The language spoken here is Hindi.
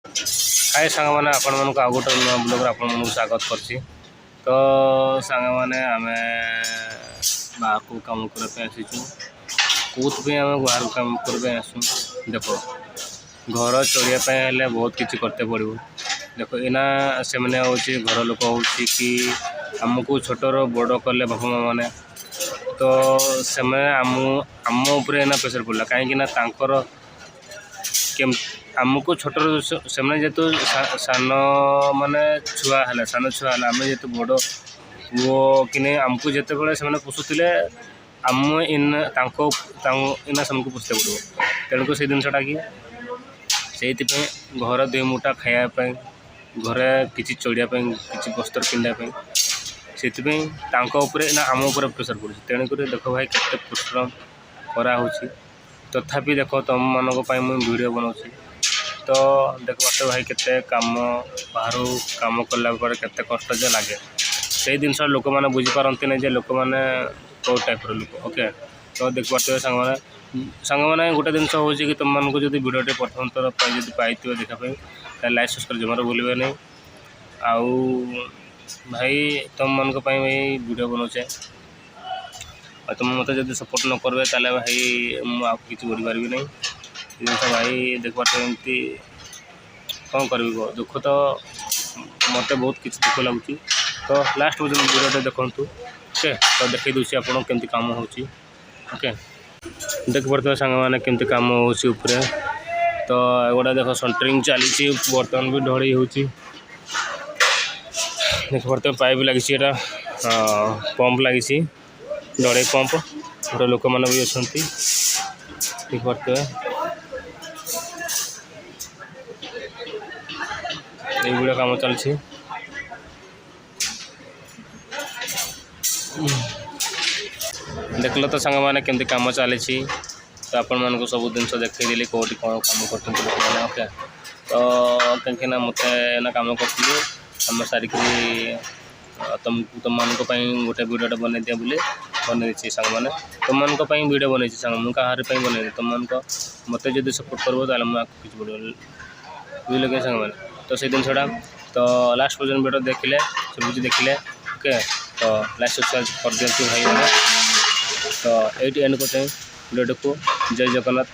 हाय सांग मैंने आपण मन को आ गोटे नुआ ब्लॉग आपण मन को स्वागत करछि। तो सांग मैंने आमे बाहर को काम करते आसीचु कौथ पे आम बाहर काम करते आसू। देखो घर चलिया बहुत किसी करते पड़ो। देखो इना से मैंने हूँ घर लोक हूँ कि आमको छोटर बड़ कले बापा माँ मैंने तो से आम उपरे ना प्रेसर पड़ा कहीं आमको छोटर से जेतु सान माने छुआ है सान छुआ है आम जेतु बड़ पुओ कि आमको जिते बड़े से पोषुले आम इना समको पोषते पड़ो। तेणुक से जिनसा कि से घर दुई मुठा खायापी घरे किसी चढ़ापी किसी वस्त्र पिंधापी से आम उपर प्रेसर पड़े। तेणुक देख भाई केते परिश्रम करा तथापि देख तुम मानक मुझे वीडियो बनाऊँ तो देख मत भाई केते काम बाहर काम कला केते कष्ट जे लगे से जिन लोक मैंने बुझीपारती ना लोक मैंने कौ टाइप लोक। ओके तो देख पार्थ सांग मैंने गोटे जिन हूँ कि तुम मानक जब वीडियो प्रथम थर जब पाई देखापी लाइक सब्सक्राइब जमार भूलिए नहीं। आउ भाई तुम मानक भाई वीडियो बनाऊे तुम मत जब सपोर्ट न करेंगे ताले भाई मुझे बोली पारि नहीं जिन भाई देख पार्थ एमती कौन कर दुख तो मत बहुत किसी दुख लगुच। तो लास्ट पर्यटन वीडियो देखूँ। ओके तो देखी दूसरी आपको केमती काम हो। ओके देख पार्थ सांग मैंने केमती काम हो। तो एगोटा देख सेंटरिंग चली बर्तमान भी ढोड़ी हो देख पार्थ पाइप लगी पंप लगी ढोड़ी पंप गोटे लोक मैंने भी अच्छा देख पार्थ ये काम चलती। देखल तो सांग मैंने केमती काम चली तो आपण मानक सब जिन देखी कौटी कौन काम कर। ओके तो कहीं मत काम करी कम सारिक तुम मानक गोटे वीडियो बन दिया बोली बनई सांग मैंने तुम मानक वीडियो बनई सांग मुझे कहार बन तुम मानक मत जो सपोर्ट कर किसी वीडियो बुझे कि सांग मैंने तो से जिनसा तो लास्ट पर्यटन वीडियो देखिले सब देखिले। ओके तो लाइक सब्सक्राइब कर दिखाँ भाई मैंने तो ये एंड करते हैं वीडियो को। जय जगन्नाथ।